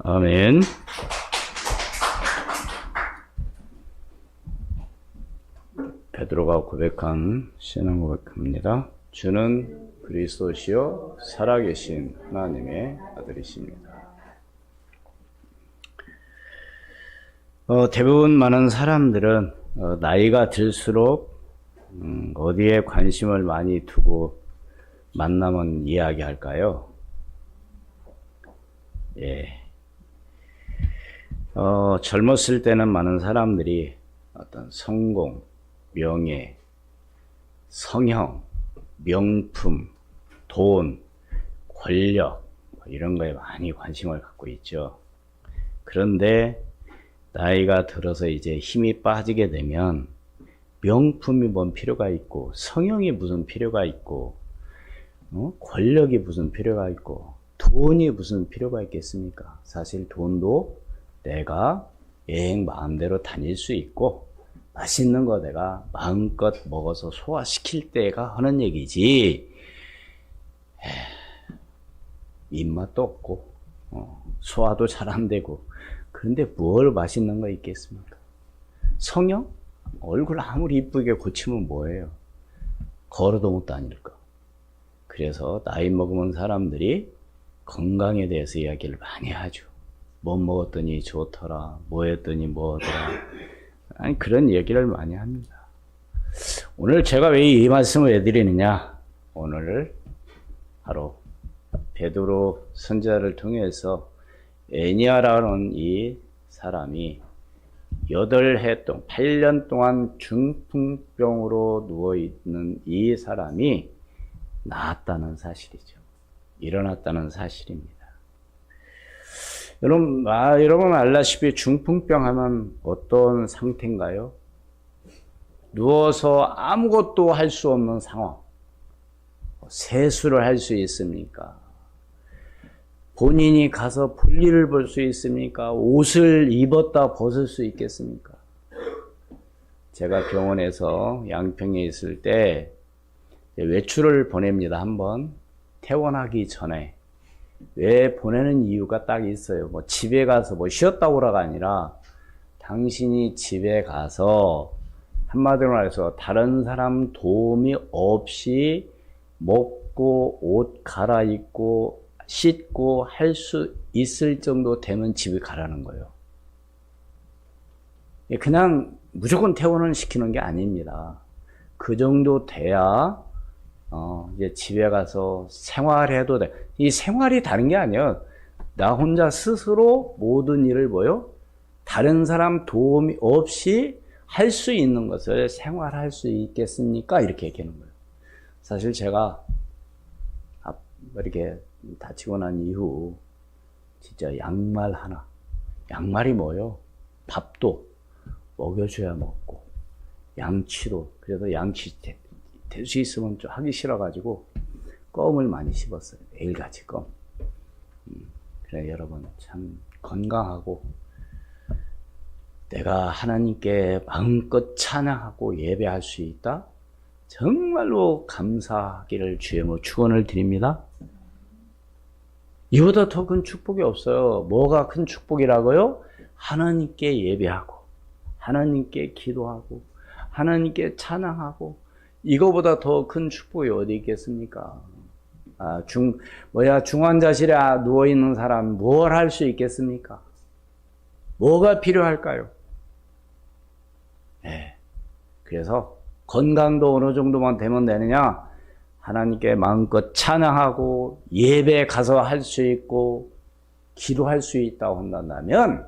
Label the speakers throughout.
Speaker 1: 아멘. 베드로가 고백한 신앙 고백입니다. 주는 그리스도시요 살아계신 하나님의 아들이십니다. 대부분 많은 사람들은 나이가 들수록 어디에 관심을 많이 두고 만나면 이야기할까요? 젊었을 때는 많은 사람들이 어떤 성공, 명예, 성형, 명품, 돈, 권력 이런 거에 많이 관심을 갖고 있죠. 그런데 나이가 들어서 이제 힘이 빠지게 되면 명품이 뭔 필요가 있고, 성형이 무슨 필요가 있고, 권력이 무슨 필요가 있고, 돈이 무슨 필요가 있겠습니까? 사실 돈도 내가 여행 마음대로 다닐 수 있고 맛있는 거 내가 마음껏 먹어서 소화시킬 때가 하는 얘기지, 입맛도 없고 소화도 잘 안 되고, 그런데 뭘 맛있는 거 있겠습니까? 성형? 얼굴 아무리 이쁘게 고치면 뭐예요? 걸어도 못 다닐 거. 그래서 나이 먹으면 사람들이 건강에 대해서 이야기를 많이 하죠. 뭐 먹었더니 좋더라, 뭐 했더니 뭐더라. 아니, 그런 얘기를 많이 합니다. 오늘 제가 왜 이 말씀을 해드리느냐? 오늘 바로 베드로 선지자를 통해서 에니아라는 이 사람이 8년 동안 중풍병으로 누워있는 이 사람이 나았다는 사실이죠. 일어났다는 사실입니다. 여러분 알다시피 중풍병 하면 어떤 상태인가요? 누워서 아무것도 할 수 없는 상황. 세수를 할 수 있습니까? 본인이 가서 볼일을 볼 수 있습니까? 옷을 입었다 벗을 수 있겠습니까? 제가 병원에서 양평에 있을 때 외출을 보냅니다. 한번 퇴원하기 전에. 왜 보내는 이유가 딱 있어요. 뭐 집에 가서 뭐 쉬었다 오라가 아니라, 당신이 집에 가서 한마디로 말해서 다른 사람 도움이 없이 먹고 옷 갈아입고 씻고 할 수 있을 정도 되면 집에 가라는 거예요. 그냥 무조건 퇴원을 시키는 게 아닙니다. 그 정도 돼야 이제 집에 가서 생활해도 돼. 이 생활이 다른 게 아니에요. 나 혼자 스스로 모든 일을 다른 사람 도움이 없이 할 수 있는 것을 생활할 수 있겠습니까? 이렇게 얘기하는 거예요. 사실 제가 이렇게 다치고 난 이후 진짜 양말 하나, 양말이 밥도 먹여줘야 먹고, 양치도, 그래도 양치 될 수 있으면 좀 하기 싫어가지고 껌을 많이 씹었어요. 매일같이 껌. 그래, 여러분 참 건강하고 내가 하나님께 마음껏 찬양하고 예배할 수 있다? 정말로 감사하기를 주의 축원을 드립니다. 이보다 더 큰 축복이 없어요. 뭐가 큰 축복이라고요? 하나님께 예배하고, 하나님께 기도하고, 하나님께 찬양하고, 이거보다 더 큰 축복이 어디 있겠습니까? 중환자실에 누워있는 사람 뭘 할 수 있겠습니까? 뭐가 필요할까요? 그래서 건강도 어느 정도만 되면 되느냐? 하나님께 마음껏 찬양하고 예배 가서 할 수 있고 기도할 수 있다고 한다면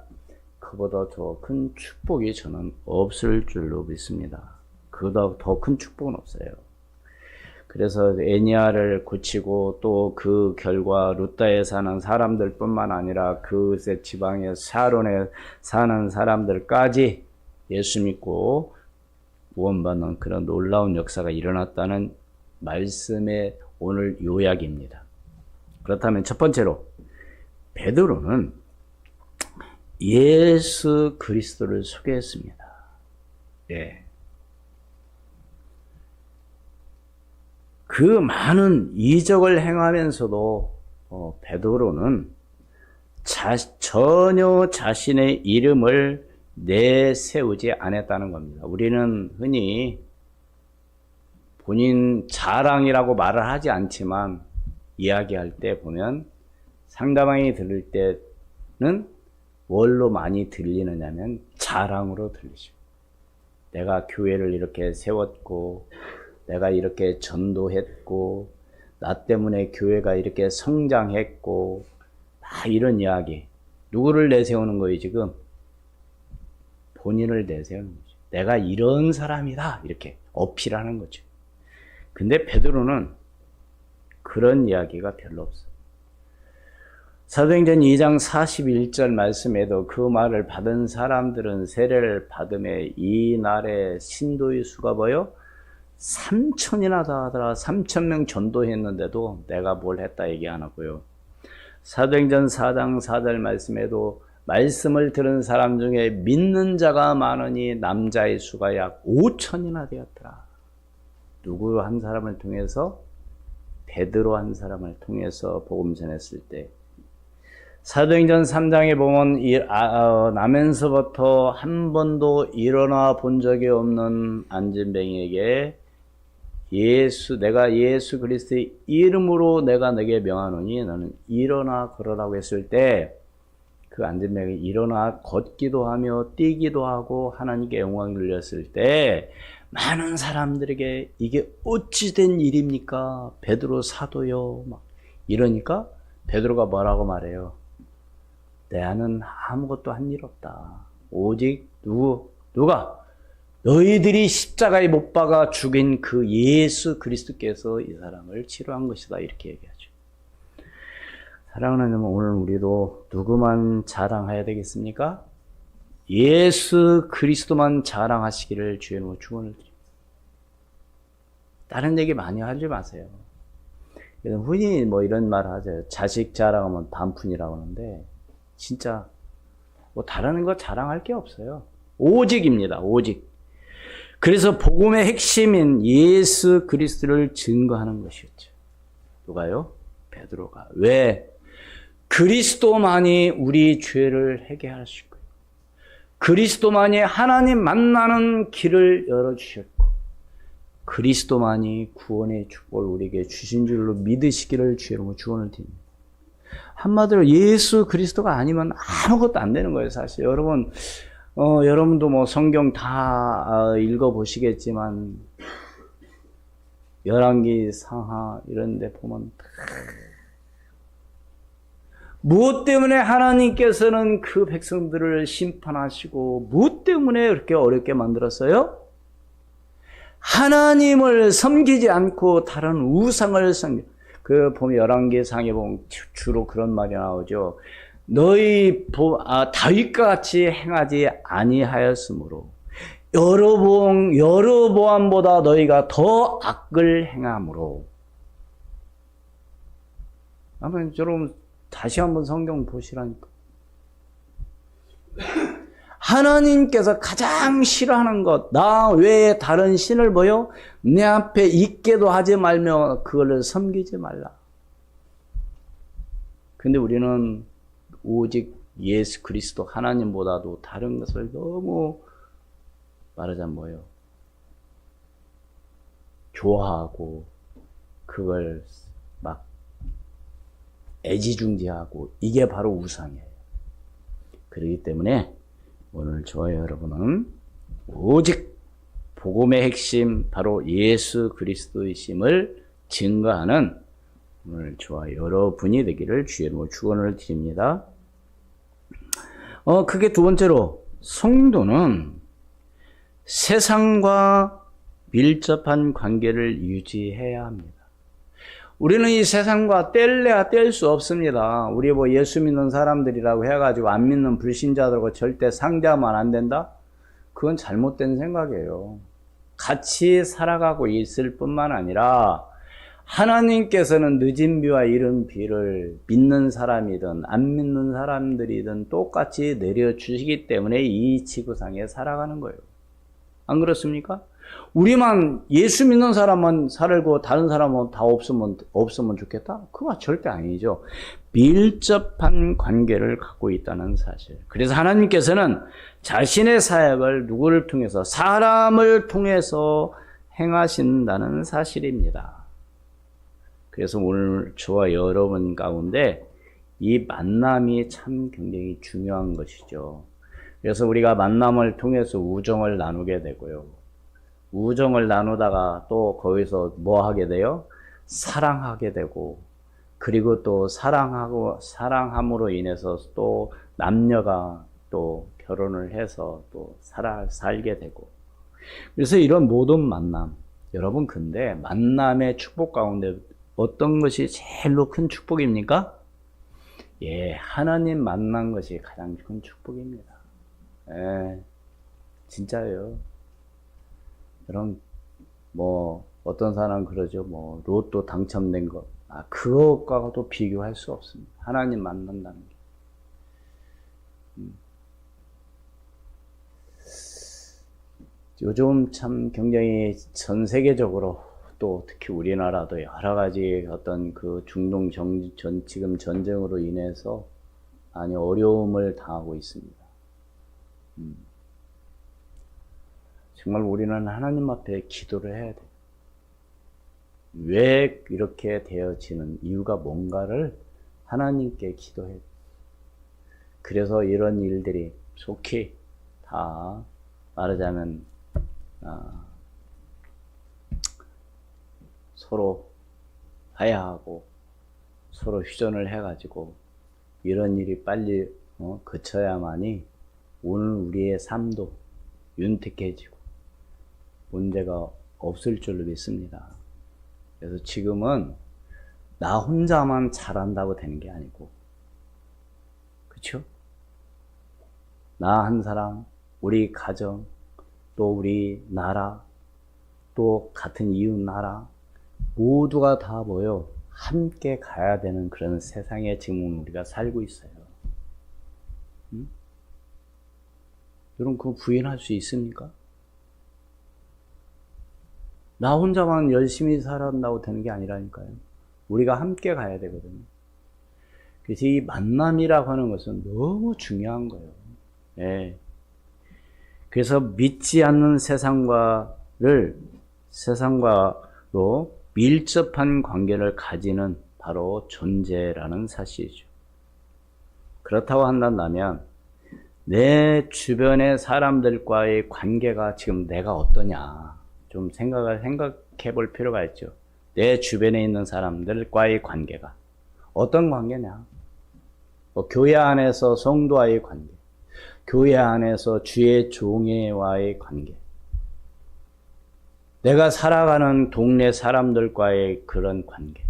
Speaker 1: 그보다 더 큰 축복이 저는 없을 줄로 믿습니다. 그보다 더 큰 축복은 없어요. 그래서 에니아를 고치고 또 그 결과 루다에 사는 사람들뿐만 아니라 그새 지방의 사론에 사는 사람들까지 예수 믿고 구원받는 그런 놀라운 역사가 일어났다는 말씀의 오늘 요약입니다. 그렇다면 첫 번째로 베드로는 예수 그리스도를 소개했습니다. 그 많은 이적을 행하면서도 베드로는 전혀 자신의 이름을 내세우지 않았다는 겁니다. 우리는 흔히 본인 자랑이라고 말을 하지 않지만 이야기할 때 보면 상대방이 들을 때는 뭘로 많이 들리느냐면 자랑으로 들리죠. 내가 교회를 이렇게 세웠고 내가 이렇게 전도했고 나 때문에 교회가 이렇게 성장했고 막 이런 이야기. 누구를 내세우는 거예요 지금? 본인을 내세우는 거죠. 내가 이런 사람이다 이렇게 어필하는 거죠. 근데 베드로는 그런 이야기가 별로 없어요. 사도행전 2장 41절 말씀에도 그 말을 받은 사람들은 세례를 받음에 이 날에 신도의 수가 뭐요? 3,000이나 다 하더라. 3,000명 전도했는데도 내가 뭘 했다 얘기 안 하고요. 사도행전 4장 4절 말씀에도 말씀을 들은 사람 중에 믿는 자가 많으니 남자의 수가 약 5,000이나 되었더라. 누구 한 사람을 통해서? 베드로 한 사람을 통해서 복음 전했을 때. 사도행전 3장에 보면 나면서부터 한 번도 일어나 본 적이 없는 안진뱅이에게 내가 예수 그리스도의 이름으로 내가 내게 명하노니 너는 일어나 걸으라고 했을 때 그 안진뱅이 일어나 걷기도 하며 뛰기도 하고 하나님께 영광을 돌렸을 때 많은 사람들에게 이게 어찌 된 일입니까? 베드로 사도요. 막 이러니까 베드로가 뭐라고 말해요? 내 안은 아무것도 한 일 없다. 오직 누가? 너희들이 십자가에 못 박아 죽인 그 예수 그리스도께서 이 사람을 치료한 것이다. 이렇게 얘기하죠. 사랑하는 여러분, 오늘 우리도 누구만 자랑해야 되겠습니까? 예수 그리스도만 자랑하시기를 주의 이름으로 축원을 드립니다. 다른 얘기 많이 하지 마세요. 흔히 뭐 이런 말 하죠. 자식 자랑하면 반푼이라고 하는데 진짜 뭐 다른 거 자랑할 게 없어요. 오직입니다. 오직. 그래서 복음의 핵심인 예수 그리스도를 증거하는 것이었죠. 누가요? 베드로가. 왜? 그리스도만이 우리 죄를 해결하실 거예요. 그리스도만이 하나님 만나는 길을 열어주셨고 그리스도만이 구원의 축복을 우리에게 주신 줄로 믿으시기를 주의 이름으로 축원을 드립니다. 한마디로 예수 그리스도가 아니면 아무것도 안 되는 거예요. 사실 여러분 여러분도 뭐 성경 다 읽어보시겠지만 열왕기 상하 이런 데 보면 무엇 때문에 하나님께서는 그 백성들을 심판하시고 무엇 때문에 그렇게 어렵게 만들었어요? 하나님을 섬기지 않고 다른 우상을 보면 열왕기 상에 보면 주로 그런 말이 나오죠. 너희 다윗과 같이 행하지 아니하였으므로 여로보암보다 너희가 더 악을 행함으로. 아마 여러분 다시 한번 성경 보시라니까. 하나님께서 가장 싫어하는 것, 나 외에 다른 신을 보여 내 앞에 있게도 하지 말며 그걸 섬기지 말라. 근데 우리는 오직 예수 그리스도 하나님보다도 다른 것을 너무 말하자면 뭐예요? 좋아하고 그걸 막 애지중지하고 이게 바로 우상이에요. 그렇기 때문에 오늘 저와 여러분은 오직 복음의 핵심 바로 예수 그리스도이심을 증거하는 오늘 저와 여러분이 되기를 주의 이름으로 축원을 드립니다. 그게 두 번째로 성도는 세상과 밀접한 관계를 유지해야 합니다. 우리는 이 세상과 뗄래야 뗄 수 없습니다. 우리 뭐 예수 믿는 사람들이라고 해가지고 안 믿는 불신자들하고 절대 상대하면 안 된다? 그건 잘못된 생각이에요. 같이 살아가고 있을 뿐만 아니라 하나님께서는 늦은 비와 이른 비를 믿는 사람이든 안 믿는 사람들이든 똑같이 내려주시기 때문에 이 지구상에 살아가는 거예요. 안 그렇습니까? 우리만 예수 믿는 사람만 살고 다른 사람은 다 없으면 좋겠다? 그거 절대 아니죠. 밀접한 관계를 갖고 있다는 사실. 그래서 하나님께서는 자신의 사역을 누구를 통해서? 사람을 통해서 행하신다는 사실입니다. 그래서 오늘 저와 여러분 가운데 이 만남이 참 굉장히 중요한 것이죠. 그래서 우리가 만남을 통해서 우정을 나누게 되고요. 우정을 나누다가 또 거기서 뭐 하게 돼요? 사랑하게 되고, 그리고 또 사랑함으로 인해서 또 남녀가 또 결혼을 해서 또 살게 되고. 그래서 이런 모든 만남, 여러분 근데 만남의 축복 가운데 어떤 것이 제일로 큰 축복입니까? 예, 하나님 만난 것이 가장 큰 축복입니다. 예, 진짜예요. 여러분, 어떤 사람 그러죠. 로또 당첨된 것. 그것과도 비교할 수 없습니다. 하나님 만난다는 게. 요즘 참 굉장히 전 세계적으로 또 특히 우리나라도 여러 가지 어떤 그 중동 지금 전쟁으로 인해서 많이 어려움을 당하고 있습니다. 정말 우리는 하나님 앞에 기도를 해야 돼요. 왜 이렇게 되어지는 이유가 뭔가를 하나님께 기도해야 돼요. 그래서 이런 일들이 속히 다 말하자면 서로 화해하고 서로 휴전을 해가지고 이런 일이 빨리 그쳐야만이 오늘 우리의 삶도 윤택해지고 문제가 없을 줄로 믿습니다. 그래서 지금은 나 혼자만 잘한다고 되는 게 아니고, 그렇죠? 나 한 사람, 우리 가정, 또 우리 나라, 또 같은 이웃 나라 모두가 다 모여 함께 가야 되는 그런 세상에 지금 우리가 살고 있어요. 여러분 그거 부인할 수 있습니까? 나 혼자만 열심히 살아간다고 되는 게 아니라니까요. 우리가 함께 가야 되거든요. 그래서 이 만남이라고 하는 것은 너무 중요한 거예요. 예. 그래서 믿지 않는 세상과로 밀접한 관계를 가지는 바로 존재라는 사실이죠. 그렇다고 한다면 내 주변의 사람들과의 관계가 지금 내가 어떠냐 좀 생각해 볼 필요가 있죠. 내 주변에 있는 사람들과의 관계가 어떤 관계냐? 교회 안에서 성도와의 관계, 교회 안에서 주의 종회와의 관계, 내가 살아가는 동네 사람들과의 그런 관계.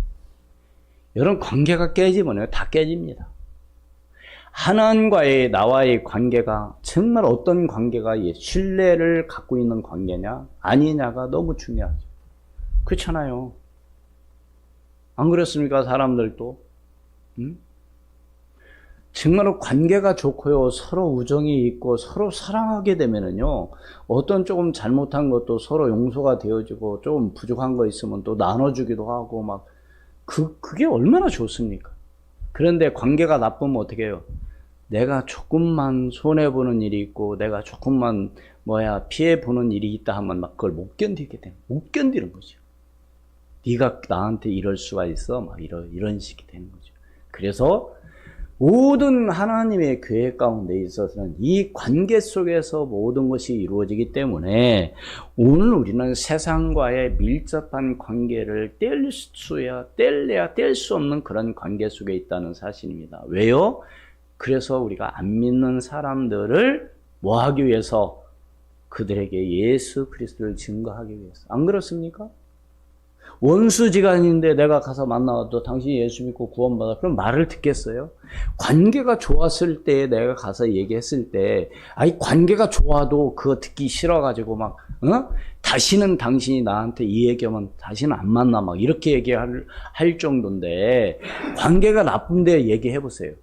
Speaker 1: 이런 관계가 깨지면 다 깨집니다. 하나님과의 나와의 관계가 정말 어떤 관계가 신뢰를 갖고 있는 관계냐 아니냐가 너무 중요하죠. 그렇잖아요. 안 그렇습니까? 사람들도 정말로 관계가 좋고요, 서로 우정이 있고 서로 사랑하게 되면은요, 어떤 조금 잘못한 것도 서로 용서가 되어지고 조금 부족한 거 있으면 또 나눠주기도 하고 막 그게 얼마나 좋습니까? 그런데 관계가 나쁘면 어떻게 해요? 내가 조금만 손해보는 일이 있고 내가 조금만 피해보는 일이 있다 하면 막 그걸 못 견디는 거죠. 네가 나한테 이럴 수가 있어? 막 이런 식이 되는 거죠. 그래서 모든 하나님의 계획 가운데 있어서는 이 관계 속에서 모든 것이 이루어지기 때문에 오늘 우리는 세상과의 밀접한 관계를 뗄래야 뗄 수 없는 그런 관계 속에 있다는 사실입니다. 왜요? 그래서 우리가 안 믿는 사람들을 뭐 하기 위해서? 그들에게 예수 그리스도를 증거하기 위해서. 안 그렇습니까? 원수지간인데 내가 가서 만나도 당신이 예수 믿고 구원받아. 그럼 말을 듣겠어요? 관계가 좋았을 때 내가 가서 얘기했을 때, 관계가 좋아도 그거 듣기 싫어가지고 다시는 당신이 나한테 이 얘기하면 다시는 안 만나. 이렇게 얘기할 정도인데, 관계가 나쁜데 얘기해보세요.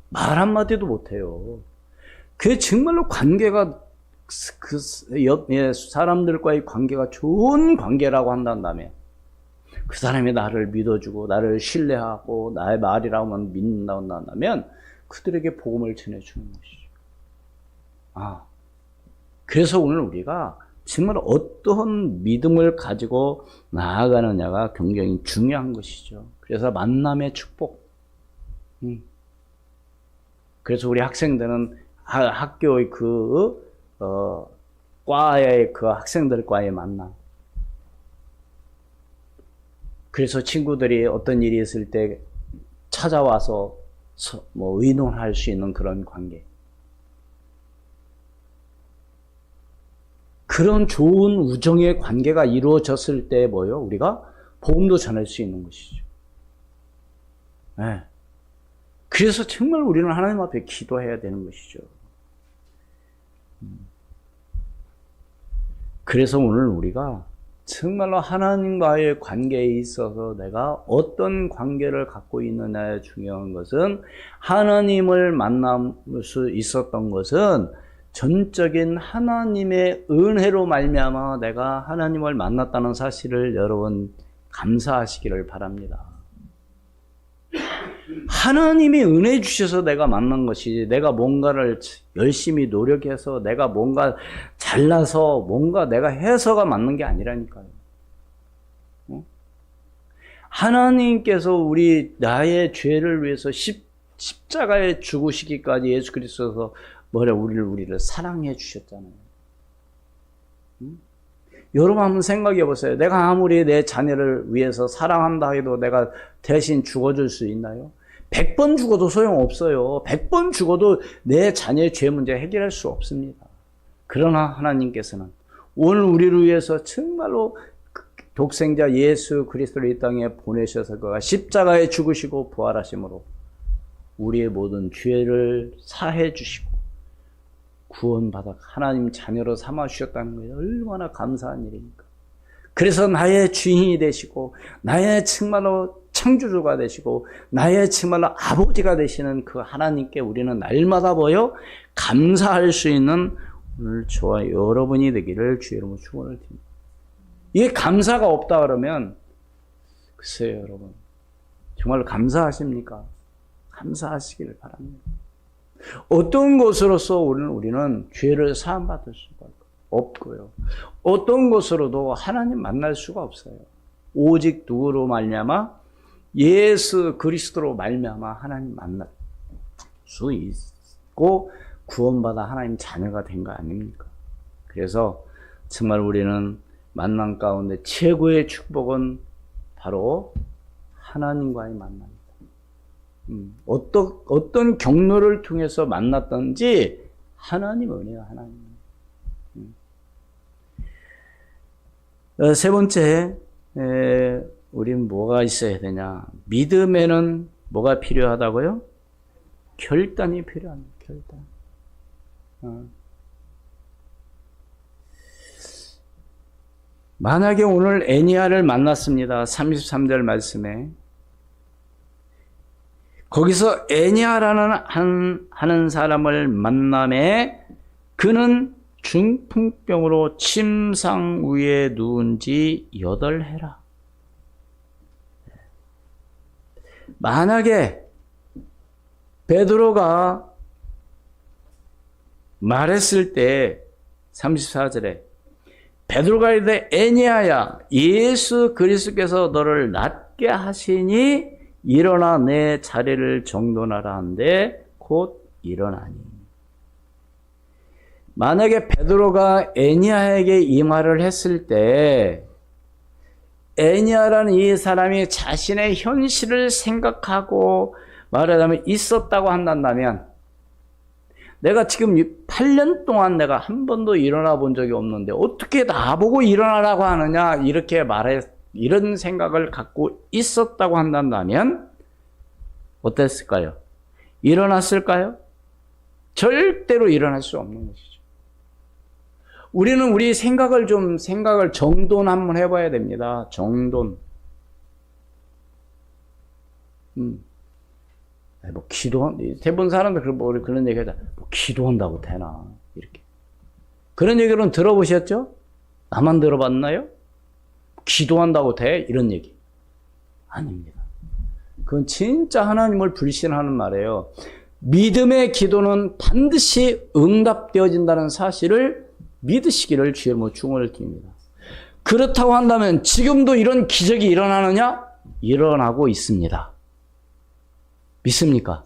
Speaker 1: 말 한마디도 못해요. 그게 정말로 관계가 사람들과의 관계가 좋은 관계라고 한다면 그 사람이 나를 믿어주고 나를 신뢰하고 나의 말이라고 하면 믿는다고 한다면 그들에게 복음을 전해주는 것이죠. 그래서 오늘 우리가 정말 어떠한 믿음을 가지고 나아가느냐가 굉장히 중요한 것이죠. 그래서 만남의 축복. 그래서 우리 학생들은 학교의 과의 그 학생들과의 만남. 그래서 친구들이 어떤 일이 있을 때 찾아와서 의논할 수 있는 그런 관계. 그런 좋은 우정의 관계가 이루어졌을 때 우리가 복음도 전할 수 있는 것이죠. 네. 그래서 정말 우리는 하나님 앞에 기도해야 되는 것이죠. 그래서 오늘 우리가 정말로 하나님과의 관계에 있어서 내가 어떤 관계를 갖고 있느냐에 중요한 것은 하나님을 만날 수 있었던 것은 전적인 하나님의 은혜로 말미암아 내가 하나님을 만났다는 사실을 여러분 감사하시기를 바랍니다. 하나님이 은혜 주셔서 내가 만난 것이지 내가 뭔가를 열심히 노력해서 내가 뭔가 잘나서 뭔가 내가 해서가 만난 게 아니라니까요. 하나님께서 나의 죄를 위해서 십자가에 죽으시기까지 예수 그리스도서 우리를 사랑해 주셨잖아요. 여러분 한번 생각해 보세요. 내가 아무리 내 자녀를 위해서 사랑한다 해도 내가 대신 죽어줄 수 있나요? 100번 죽어도 소용없어요. 100번 죽어도 내 자녀의 죄 문제 해결할 수 없습니다. 그러나 하나님께서는 오늘 우리를 위해서 정말로 독생자 예수 그리스도를 이 땅에 보내셔서 그가 십자가에 죽으시고 부활하심으로 우리의 모든 죄를 사해 주시고 구원받아 하나님 자녀로 삼아 주셨다는 거예요. 얼마나 감사한 일입니까? 그래서 나의 주인이 되시고 나의 정말로 창조주가 되시고 나의 정말로 아버지가 되시는 그 하나님께 우리는 날마다 감사할 수 있는 오늘 저와 여러분이 되기를 주의 이름으로 축원을 드립니다. 이게 감사가 없다 그러면 글쎄요 여러분 정말 감사하십니까? 감사하시기를 바랍니다. 어떤 것으로서 우리는 죄를 사함받을 수가 없고요. 어떤 것으로도 하나님 만날 수가 없어요. 오직 누구로 말미암아? 예수 그리스도로 말미암아 하나님 만날 수 있고 구원받아 하나님 자녀가 된 거 아닙니까? 그래서 정말 우리는 만남 가운데 최고의 축복은 바로 하나님과의 만남입니다. 어떤 경로를 통해서 만났던지 하나님 은혜야, 하나님. 세 번째, 우린 뭐가 있어야 되냐? 믿음에는 뭐가 필요하다고요? 결단이 필요합니다. 결단. 만약에 오늘 애니아를 만났습니다. 33절 말씀에. 거기서 애니아라는 하는 사람을 만남에 그는 중풍병으로 침상 위에 누운 지 8해라. 만약에 베드로가 말했을 때 34절에 베드로가 이르되 애니아야 예수 그리스도께서 너를 낫게 하시니 일어나 내 자리를 정돈하라 한데 곧 일어나니. 만약에 베드로가 애니아에게 이 말을 했을 때 애니아라는 이 사람이 자신의 현실을 생각하고 말하자면 있었다고 한다면 내가 지금 8년 동안 내가 한 번도 일어나 본 적이 없는데 어떻게 나보고 일어나라고 하느냐 이런 생각을 갖고 있었다고 한다면 어땠을까요? 일어났을까요? 절대로 일어날 수 없는 것이죠. 우리는 우리 생각을 정돈 한번 해봐야 됩니다. 정돈. 대부분 사람들 그런 얘기 하자. 기도한다고 되나? 이렇게. 그런 얘기는 들어보셨죠? 나만 들어봤나요? 기도한다고 돼? 이런 얘기. 아닙니다. 그건 진짜 하나님을 불신하는 말이에요. 믿음의 기도는 반드시 응답되어진다는 사실을 믿으시기를 주의 축원을 드립니다. 그렇다고 한다면 지금도 이런 기적이 일어나느냐? 일어나고 있습니다. 믿습니까?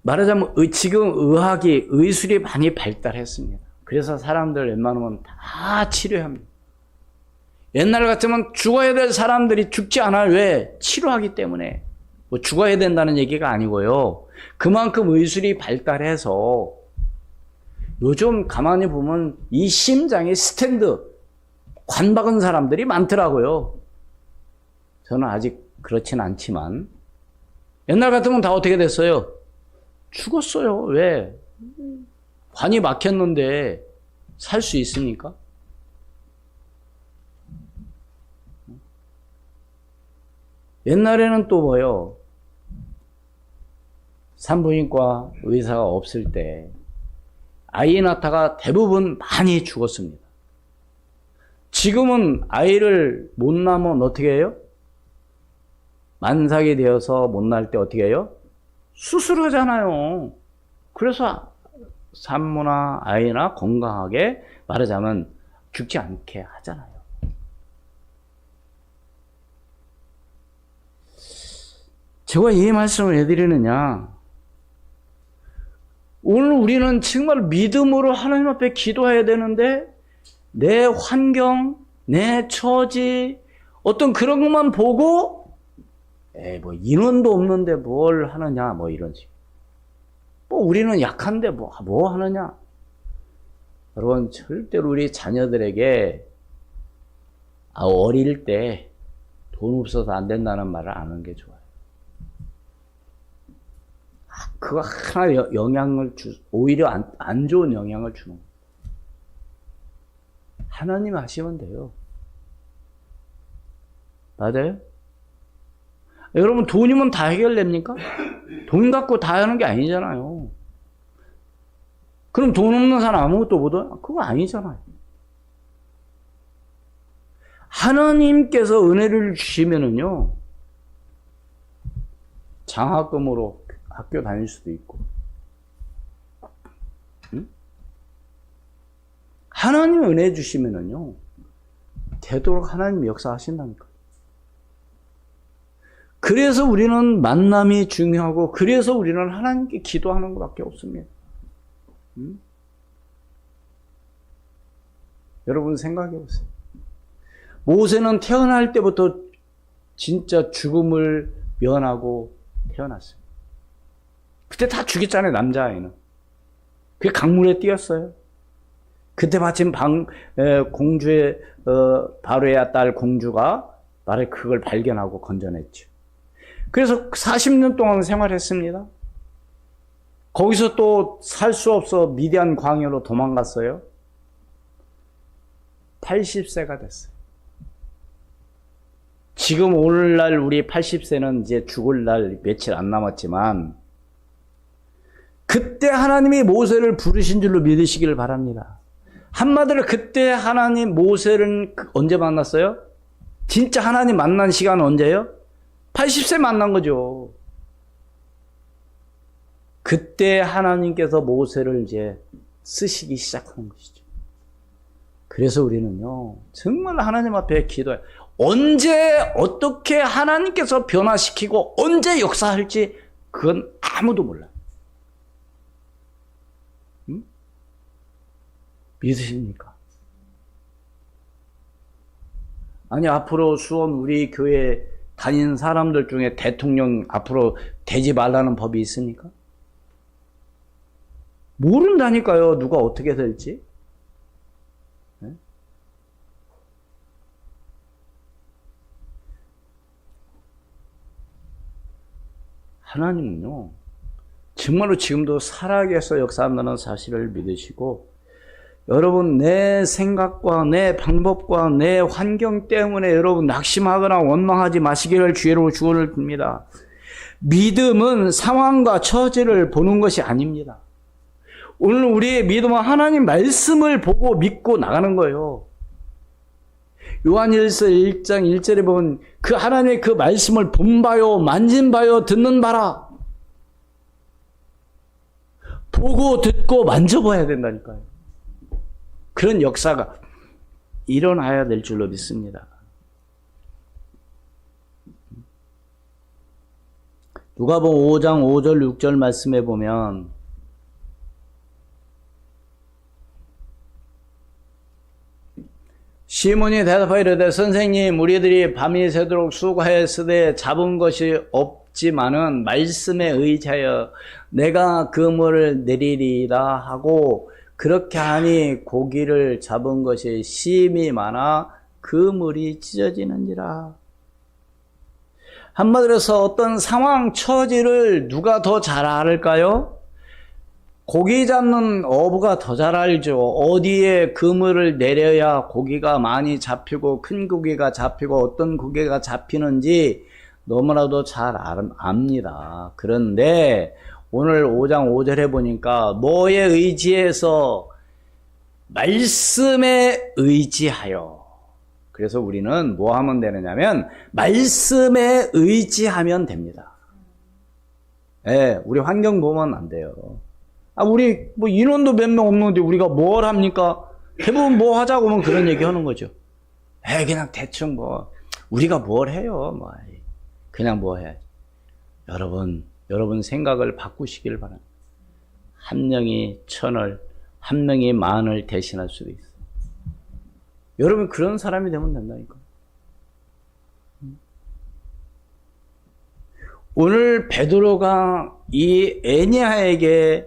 Speaker 1: 말하자면 지금 의학이 의술이 많이 발달했습니다. 그래서 사람들 웬만하면 다 치료합니다. 옛날 같으면 죽어야 될 사람들이 죽지 않아요. 왜? 치료하기 때문에. 뭐 죽어야 된다는 얘기가 아니고요. 그만큼 의술이 발달해서 요즘 가만히 보면 이 심장에 스탠드 관 박은 사람들이 많더라고요. 저는 아직 그렇진 않지만 옛날 같으면 다 어떻게 됐어요? 죽었어요. 왜? 관이 막혔는데 살 수 있습니까? 옛날에는 또 뭐요? 산부인과 의사가 없을 때 아이 낳다가 대부분 많이 죽었습니다. 지금은 아이를 못 낳으면 어떻게 해요? 만삭이 되어서 못 낳을 때 어떻게 해요? 수술하잖아요. 그래서 산모나 아이나 건강하게 말하자면 죽지 않게 하잖아요. 제가 이 말씀을 왜 드리느냐? 오늘 우리는 정말 믿음으로 하나님 앞에 기도해야 되는데 내 환경, 내 처지, 어떤 그런 것만 보고 뭐 인원도 없는데 뭘 하느냐 뭐 이런 식. 뭐 우리는 약한데 뭐 하느냐. 여러분 절대로 우리 자녀들에게 어릴 때 돈 없어서 안 된다는 말을 안 하는 게 좋아요. 그거 하나 영향을 오히려 안 좋은 영향을 주는 거예요. 하나님 하시면 돼요. 맞아요? 여러분 돈이면 다 해결됩니까? 돈 갖고 다 하는 게 아니잖아요. 그럼 돈 없는 사람 아무것도 못해? 그거 아니잖아요. 하나님께서 은혜를 주시면은요, 장학금으로 학교 다닐 수도 있고, 응? 하나님 은혜 주시면은요, 되도록 하나님 역사하신다니까. 그래서 우리는 만남이 중요하고, 그래서 우리는 하나님께 기도하는 것밖에 없습니다. 응? 여러분 생각해 보세요. 모세는 태어날 때부터 진짜 죽음을 면하고 태어났어요. 그때 다 죽였잖아요, 남자아이는. 그게 강물에 뛰었어요. 그때 마침 공주의, 바로의 딸 공주가 말에 그걸 발견하고 건져냈죠. 그래서 40년 동안 생활했습니다. 거기서 또 살 수 없어 미디안 광야로 도망갔어요. 80세가 됐어요. 지금 오늘날 우리 80세는 이제 죽을 날 며칠 안 남았지만 그때 하나님이 모세를 부르신 줄로 믿으시기를 바랍니다. 한마디로 그때 하나님 모세를 언제 만났어요? 진짜 하나님 만난 시간은 언제예요? 80세 만난 거죠. 그때 하나님께서 모세를 이제 쓰시기 시작하는 것이죠. 그래서 우리는요, 정말 하나님 앞에 기도해요. 언제 어떻게 하나님께서 변화시키고 언제 역사할지 그건 아무도 몰라요. 응? 믿으십니까? 아니 앞으로 수원 우리 교회 다니는 사람들 중에 대통령 앞으로 되지 말라는 법이 있습니까? 모른다니까요. 누가 어떻게 될지. 네? 하나님은요, 정말로 지금도 살아계서 역사한다는 사실을 믿으시고, 여러분 내 생각과 내 방법과 내 환경 때문에 여러분 낙심하거나 원망하지 마시기를 주의로 축원을 듭니다. 믿음은 상황과 처지를 보는 것이 아닙니다. 오늘 우리의 믿음은 하나님 말씀을 보고 믿고 나가는 거예요. 요한일서 1장 1절에 보면 그 하나님의 그 말씀을 본 바요, 만진 바요, 듣는 바라. 보고 듣고 만져봐야 된다니까요. 그런 역사가 일어나야 될 줄로 믿습니다. 누가복음 5장 5절 6절 말씀에 보면 시몬이 대답하여 이르되 선생님 우리들이 밤이 새도록 수고하였으되 잡은 것이 없지만은 말씀에 의지하여 내가 그물을 내리리라 하고 그렇게 하니 고기를 잡은 것이 심히 많아 그물이 찢어지는지라. 한마디로 해서 어떤 상황 처지를 누가 더 잘 알을까요? 고기 잡는 어부가 더 잘 알죠. 어디에 그물을 내려야 고기가 많이 잡히고 큰 고기가 잡히고 어떤 고기가 잡히는지 너무나도 잘 압니다. 그런데 오늘 5장 5절에 보니까 뭐에 의지해서? 말씀에 의지하여. 그래서 우리는 뭐 하면 되느냐면 말씀에 의지하면 됩니다. 예, 우리 환경 보면 안 돼요. 우리 뭐 인원도 몇 명 없는데 우리가 뭘 합니까? 대부분 뭐 하자고 하면 그런 얘기 하는 거죠. 그냥 대충 뭐 우리가 뭘 해요? 뭐 그냥 뭐 해야지. 여러분 생각을 바꾸시길 바랍니다. 한 명이 1000을, 한 명이 10,000을 대신할 수도 있어요. 여러분 그런 사람이 되면 된다니까. 오늘 베드로가 이 에니야에게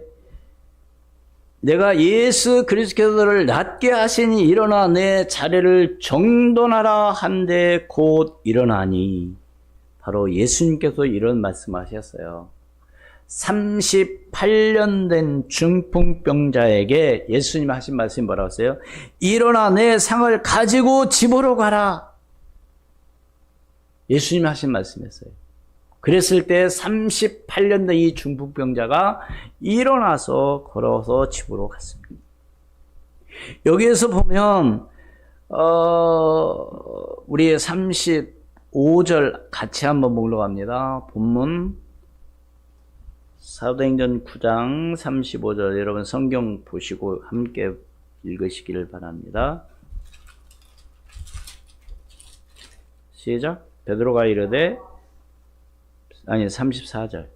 Speaker 1: 내가 예수 그리스도를 낫게 하시니 일어나 내 자리를 정돈하라 한데 곧 일어나니, 바로 예수님께서 이런 말씀하셨어요. 38년 된 중풍병자에게 예수님이 하신 말씀이 뭐라고 했어요? 일어나 내 상을 가지고 집으로 가라. 예수님이 하신 말씀이었어요. 그랬을 때 38년 된 이 중풍병자가 일어나서 걸어서 집으로 갔습니다. 여기에서 보면 우리 35절 같이 한번 보러 갑니다. 본문 사도행전 9장 35절, 여러분 성경 보시고 함께 읽으시기를 바랍니다. 시작. 베드로가 이르되, 34절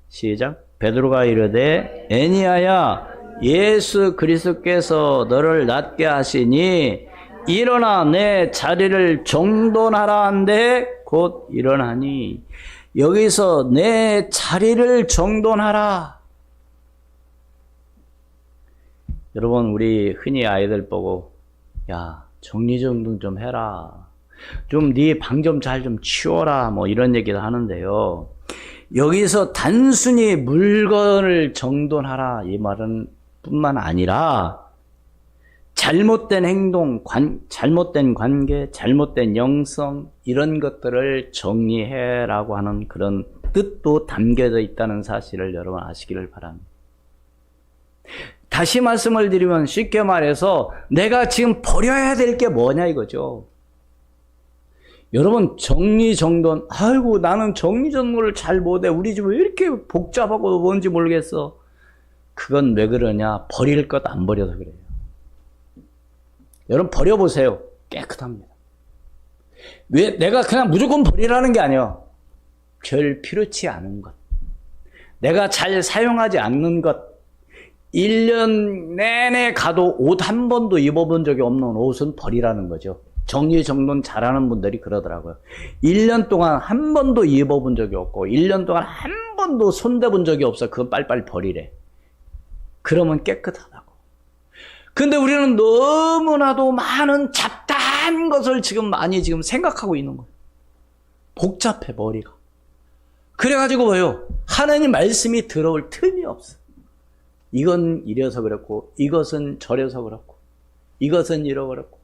Speaker 1: 시작. 베드로가 이르되 에니야야, 예수 그리스도께서 너를 낫게 하시니 일어나 내 자리를 정돈하라 한데 곧 일어나니. 여기서 내 자리를 정돈하라. 여러분, 우리 흔히 아이들 보고 야, 정리정돈 좀 해라, 좀 네 방 좀 잘 좀 치워라, 뭐 이런 얘기를 하는데요. 여기서 단순히 물건을 정돈하라 이 말은 뿐만 아니라 잘못된 행동, 잘못된 관계, 잘못된 영성, 이런 것들을 정리해라고 하는 그런 뜻도 담겨져 있다는 사실을 여러분 아시기를 바랍니다. 다시 말씀을 드리면 쉽게 말해서 내가 지금 버려야 될 게 뭐냐 이거죠. 여러분, 정리정돈, 아이고 나는 정리정돈을 잘 못해, 우리 집 왜 이렇게 복잡하고 뭔지 모르겠어. 그건 왜 그러냐? 버릴 것 안 버려서 그래요. 여러분 버려보세요. 깨끗합니다. 왜? 내가 그냥 무조건 버리라는 게 아니에요. 별 필요치 않은 것, 내가 잘 사용하지 않는 것, 1년 내내 가도 옷 한 번도 입어본 적이 없는 옷은 버리라는 거죠. 정리정돈 잘하는 분들이 그러더라고요. 1년 동안 한 번도 입어본 적이 없고 1년 동안 한 번도 손대본 적이 없어. 그건 빨리빨리 버리래. 그러면 깨끗하다고. 근데 우리는 너무나도 많은 잡다한 것을 많이 생각하고 있는 거예요. 복잡해, 머리가. 그래가지고 뭐요? 하나님 말씀이 들어올 틈이 없어. 이건 이래서 그렇고, 이것은 저래서 그렇고, 이것은 이러 그렇고,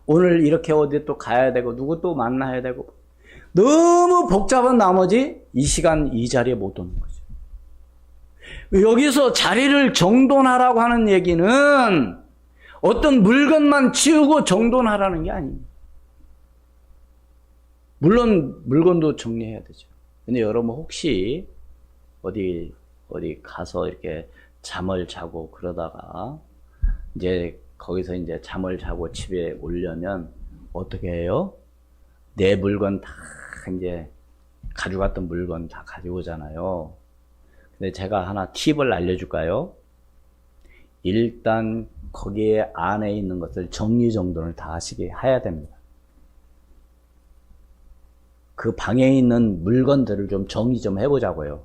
Speaker 1: 오늘 이렇게 어디 또 가야 되고, 누구 또 만나야 되고, 너무 복잡한 나머지 이 시간 이 자리에 못 오는 거죠. 여기서 자리를 정돈하라고 하는 얘기는 어떤 물건만 치우고 정돈하라는 게 아닙니다. 물론 물건도 정리해야 되죠. 근데 여러분 혹시 어디 가서 이렇게 잠을 자고 그러다가 이제 거기서 이제 잠을 자고 집에 오려면 어떻게 해요? 내 물건 다 이제 가져갔던 물건 다 가져오잖아요. 근데 제가 하나 팁을 알려줄까요? 일단 거기에 안에 있는 것을 정리정돈을 다 해야 됩니다. 그 방에 있는 물건들을 좀 정리 좀 해보자고요.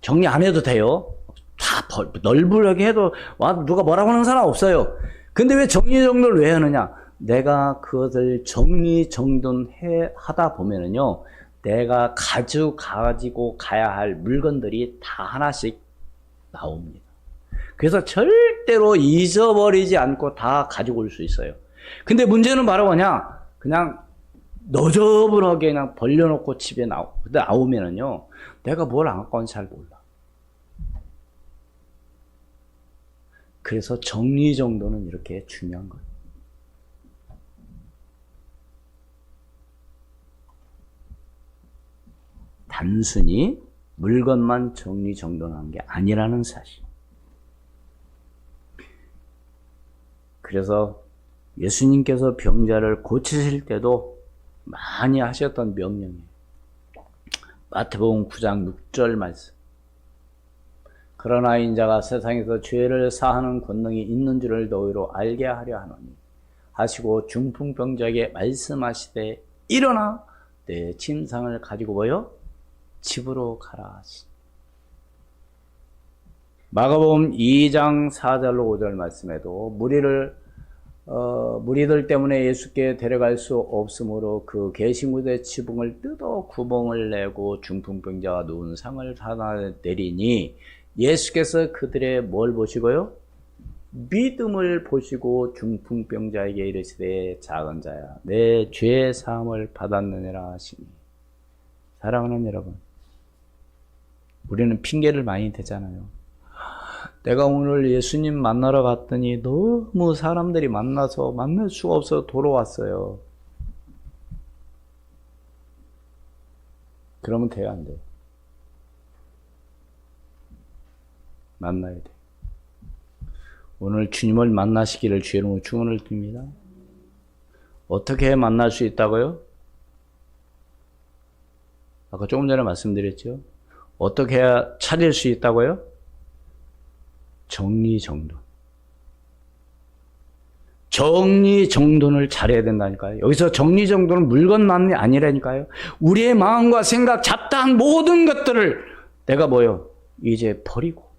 Speaker 1: 정리 안 해도 돼요. 다 널브러게 해도 누가 뭐라고 하는 사람 없어요. 근데 왜 정리정돈을 왜 하느냐? 내가 그것을 하다 보면은요, 내가 가지고 가야 할 물건들이 다 하나씩 나옵니다. 그래서 절대로 잊어버리지 않고 다 가지고 올 수 있어요. 근데 문제는 바로 뭐냐? 그냥 너저분하게 그냥 벌려놓고 집에 나오면은요, 내가 뭘 안 갖고 왔는지 잘 몰라. 그래서 정리정돈은 이렇게 중요한 거예요. 단순히 물건만 정리정돈한 게 아니라는 사실. 그래서 예수님께서 병자를 고치실 때도 많이 하셨던 명령이에요. 마태복음 9장 6절 말씀. 그러나 인자가 세상에서 죄를 사하는 권능이 있는 줄을 너희로 알게 하려 하노니 하시고 중풍병자에게 말씀하시되 일어나 내 침상을 가지고 뭐요? 집으로 가라 하시. 마가복음 2장 4절로 5절 말씀에도 무리들 때문에 예수께 데려갈 수 없으므로 그 계신 곳의 지붕을 뜯어 구멍을 내고 중풍병자가 누운 상을 하나 내리니 예수께서 그들의 뭘 보시고요? 믿음을 보시고 중풍병자에게 이르시되 작은 자야 내 죄 사함을 받았느니라 하시니. 사랑하는 여러분, 우리는 핑계를 많이 대잖아요. 내가 오늘 예수님 만나러 갔더니 너무 사람들이 많아서 만날 수가 없어서 돌아왔어요. 그러면 돼요, 안 돼요? 만나야 돼. 오늘 주님을 만나시기를 주의 이름으로 축원을 드립니다. 어떻게 만날 수 있다고요? 아까 조금 전에 말씀드렸죠. 어떻게 해야 찾을 수 있다고요? 정리정돈. 정리정돈을 잘해야 된다니까요. 여기서 정리정돈은 물건만이 아니라니까요. 우리의 마음과 생각, 잡다한 모든 것들을 내가 뭐요? 이제 버리고.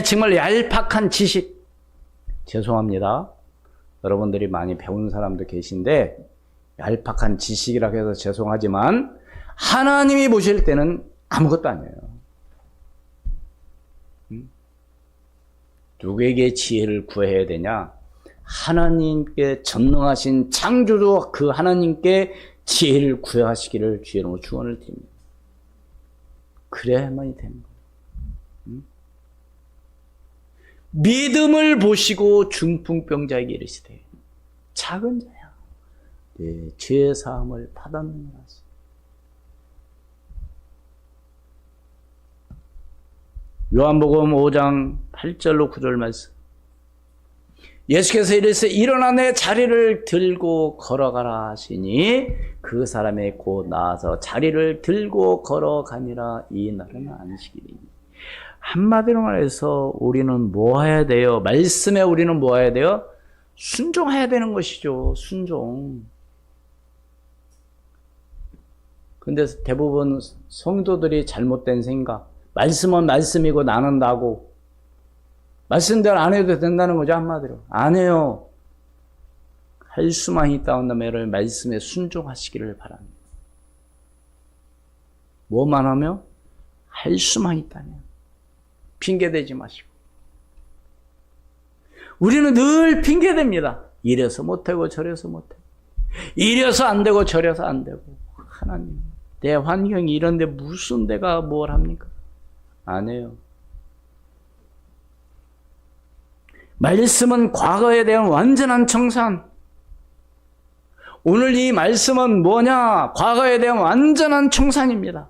Speaker 1: 정말 얄팍한 지식. 죄송합니다. 여러분들이 많이 배운 사람도 계신데 얄팍한 지식이라고 해서 죄송하지만 하나님이 보실 때는 아무것도 아니에요. 누구에게 지혜를 구해야 되냐? 하나님께 전능하신 창조주 그 하나님께 지혜를 구하시기를 주의 이름으로 축원을 드립니다. 그래야만이 되는 거예요. 믿음을 보시고 중풍병자에게 이르시되 작은 자야 내 죄 사함을 받았느니라. 요한복음 5장 8절로 9절 말씀. 예수께서 이르시되 일어나 내 자리를 들고 걸어가라 하시니 그 사람이 곧 나아서 자리를 들고 걸어가니라. 이 날은 안식일이니. 한마디로 말해서 우리는 뭐 해야 돼요? 말씀에 우리는 뭐 해야 돼요? 순종해야 되는 것이죠. 순종. 근데 대부분 성도들이 잘못된 생각, 말씀은 말씀이고 나는 나고, 말씀대로 안 해도 된다는 거죠, 한마디로. 안 해요. 할 수만 있다면 여러분 말씀에 순종하시기를 바랍니다. 뭐만 하며? 할 수만 있다면. 핑계대지 마시고. 우리는 늘 핑계댑니다. 이래서 못하고 저래서 못하고. 이래서 안 되고 저래서 안 되고. 하나님, 내 환경이 이런데 무슨 내가 뭘 합니까? 안 해요. 말씀은 과거에 대한 완전한 청산. 오늘 이 말씀은 뭐냐? 과거에 대한 완전한 청산입니다.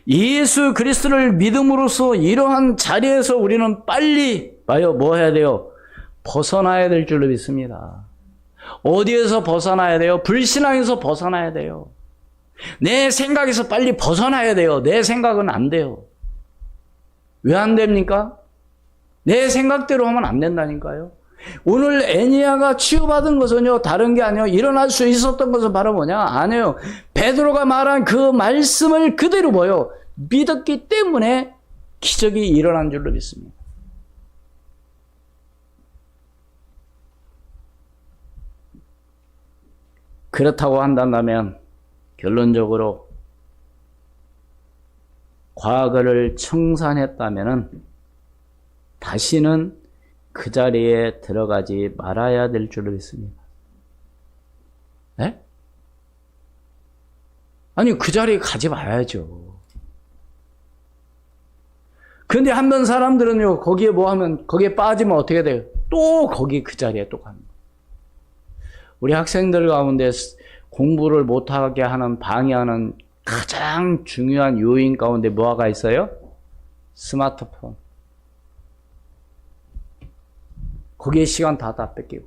Speaker 1: 예수 그리스도를 믿음으로써 이러한 자리에서 우리는 빨리 뭐 해야 돼요? 벗어나야 될 줄로 믿습니다. 어디에서 벗어나야 돼요? 불신앙에서 벗어나야 돼요. 내 생각에서 빨리 벗어나야 돼요. 내 생각은 안 돼요. 왜 안 됩니까? 내 생각대로 하면 안 된다니까요. 오늘 애니야가 치유받은 것은요, 다른 게 아니에요. 일어날 수 있었던 것은 바로 뭐냐? 아니에요. 베드로가 말한 그 말씀을 그대로 뭐요? 믿었기 때문에 기적이 일어난 줄로 믿습니다. 그렇다고 한다면 결론적으로 과거를 청산했다면 다시는 그 자리에 들어가지 말아야 될 줄로 믿습니다. 네? 아니, 그 자리에 가지 말아야죠. 근데 한번 사람들은요, 거기에 뭐 하면, 거기에 빠지면 어떻게 돼요? 또 거기 그 자리에 또 갑니다. 우리 학생들 가운데 공부를 못하게 하는, 방해하는 가장 중요한 요인 가운데 뭐가 있어요? 스마트폰. 거기에 시간 다 뺏기고.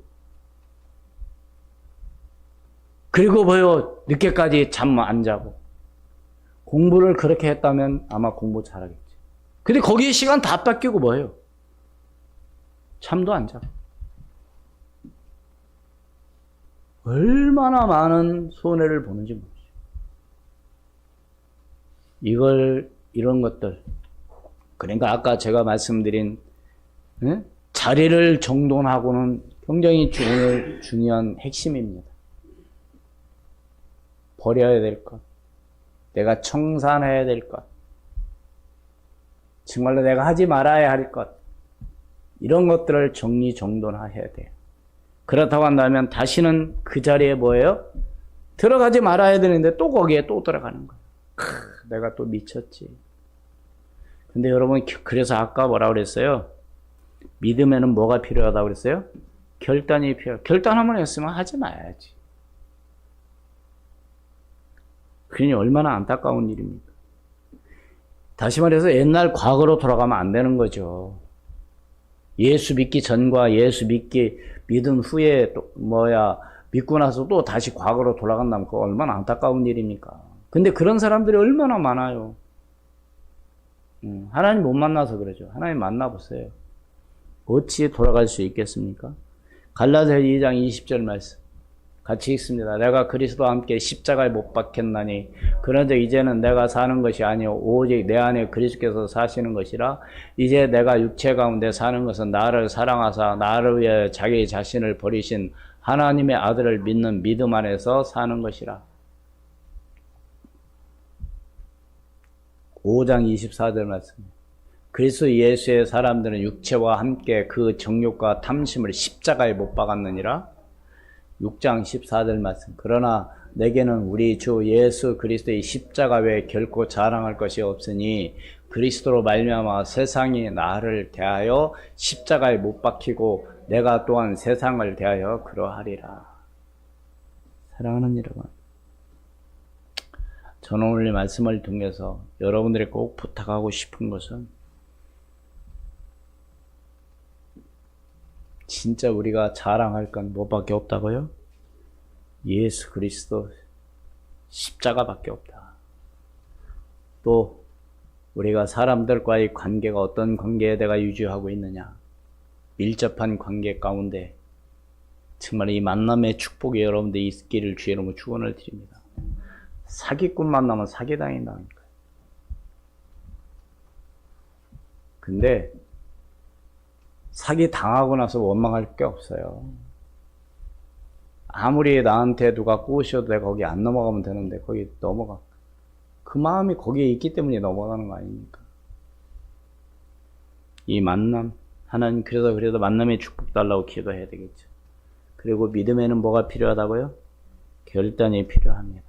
Speaker 1: 그리고 뭐요? 늦게까지 잠 안 자고. 공부를 그렇게 했다면 아마 공부 잘하겠지. 근데 거기에 시간 다 뺏기고 뭐예요? 잠도 안 자고. 얼마나 많은 손해를 보는지 모르죠. 이런 것들. 그러니까 아까 제가 말씀드린, 자리를 정돈하고는 굉장히 오늘 중요한 핵심입니다. 버려야 될 것, 내가 청산해야 될 것, 정말로 내가 하지 말아야 할 것, 이런 것들을 정리정돈해야 돼요. 그렇다고 한다면 다시는 그 자리에 뭐예요? 들어가지 말아야 되는데 또 거기에 또 들어가는 거예요. 내가 또 미쳤지. 근데 여러분, 그래서 아까 뭐라고 그랬어요? 믿음에는 뭐가 필요하다고 그랬어요? 결단이 필요해요. 결단 한번 했으면 하지 말아야지. 그러니 얼마나 안타까운 일입니까? 다시 말해서 옛날 과거로 돌아가면 안 되는 거죠. 예수 믿기 전과 예수 믿은 후에 또 믿고 나서 또 다시 과거로 돌아간다면 그거 얼마나 안타까운 일입니까? 근데 그런 사람들이 얼마나 많아요. 하나님 못 만나서 그러죠. 하나님 만나보세요. 어찌 돌아갈 수 있겠습니까? 갈라디아 2장 20절 말씀 같이 읽습니다. 내가 그리스도와 함께 십자가에 못 박혔나니 그런데 이제는 내가 사는 것이 아니요 오직 내 안에 그리스도께서 사시는 것이라. 이제 내가 육체 가운데 사는 것은 나를 사랑하사 나를 위해 자기 자신을 버리신 하나님의 아들을 믿는 믿음 안에서 사는 것이라. 5장 24절 말씀. 그리스도 예수의 사람들은 육체와 함께 그 정욕과 탐심을 십자가에 못 박았느니라. 6장 14절 말씀. 그러나 내게는 우리 주 예수 그리스도의 십자가 외에 결코 자랑할 것이 없으니 그리스도로 말미암아 세상이 나를 대하여 십자가에 못 박히고 내가 또한 세상을 대하여 그러하리라. 사랑하는 여러분, 저는 오늘 이 말씀을 통해서 여러분들에게 꼭 부탁하고 싶은 것은 진짜 우리가 자랑할 건 뭐밖에 없다고요? 예수 그리스도 십자가밖에 없다. 또 우리가 사람들과의 관계가 어떤 관계에 내가 유지하고 있느냐, 밀접한 관계 가운데 정말 이 만남의 축복이 여러분들 있기를 주의 이름으로 축원을 드립니다. 사기꾼 만나면 사기당한다니까요. 근데 사기 당하고 나서 원망할 게 없어요. 아무리 나한테 누가 꼬셔도 내가 거기 안 넘어가면 되는데 거기 넘어가. 그 마음이 거기에 있기 때문에 넘어가는 거 아닙니까? 이 만남, 하나님 그래도 만남의 축복 달라고 기도해야 되겠죠. 그리고 믿음에는 뭐가 필요하다고요? 결단이 필요합니다.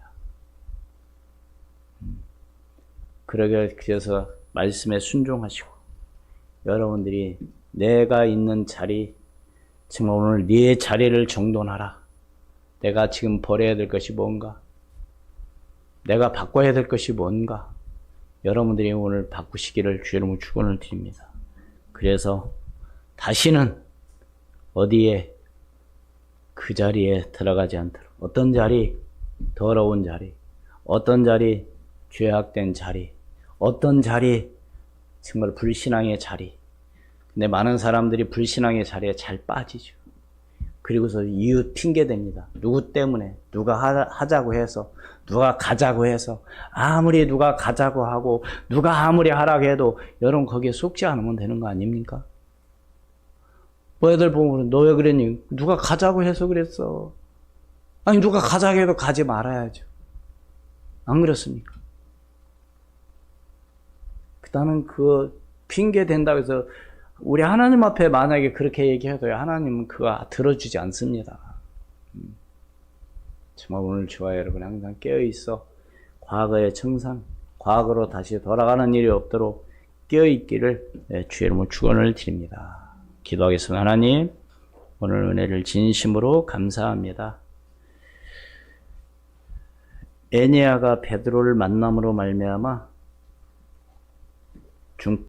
Speaker 1: 그래서 말씀에 순종하시고 여러분들이 내가 있는 자리, 정말 오늘 네 자리를 정돈하라. 내가 지금 버려야 될 것이 뭔가? 내가 바꿔야 될 것이 뭔가? 여러분들이 오늘 바꾸시기를 주의 이름으로 축원을 드립니다. 그래서 다시는 어디에 그 자리에 들어가지 않도록, 어떤 자리, 더러운 자리, 어떤 자리, 죄악된 자리, 어떤 자리, 정말 불신앙의 자리. 근데 많은 사람들이 불신앙의 자리에 잘 빠지죠. 그리고서 이유 핑계댑니다. 누구 때문에, 누가 하자고 해서, 누가 가자고 해서, 아무리 누가 가자고 하고, 누가 아무리 하라고 해도 여러분 거기에 속지 않으면 되는 거 아닙니까? 뭐 애들 보면 너 왜 그랬니? 누가 가자고 해서 그랬어. 아니 누가 가자고 해도 가지 말아야죠. 안 그렇습니까? 나는 그 핑계 댄다고 해서 우리 하나님 앞에 만약에 그렇게 얘기해도요, 하나님은 그거 들어주지 않습니다. 정말 오늘 저와 여러분 항상 깨어있어 과거의 청산, 과거로 다시 돌아가는 일이 없도록 깨어있기를 주의 이름으로 축원을 드립니다. 기도하겠습니다. 하나님, 오늘 은혜를 진심으로 감사합니다. 에니아가 베드로를 만남으로 말미암아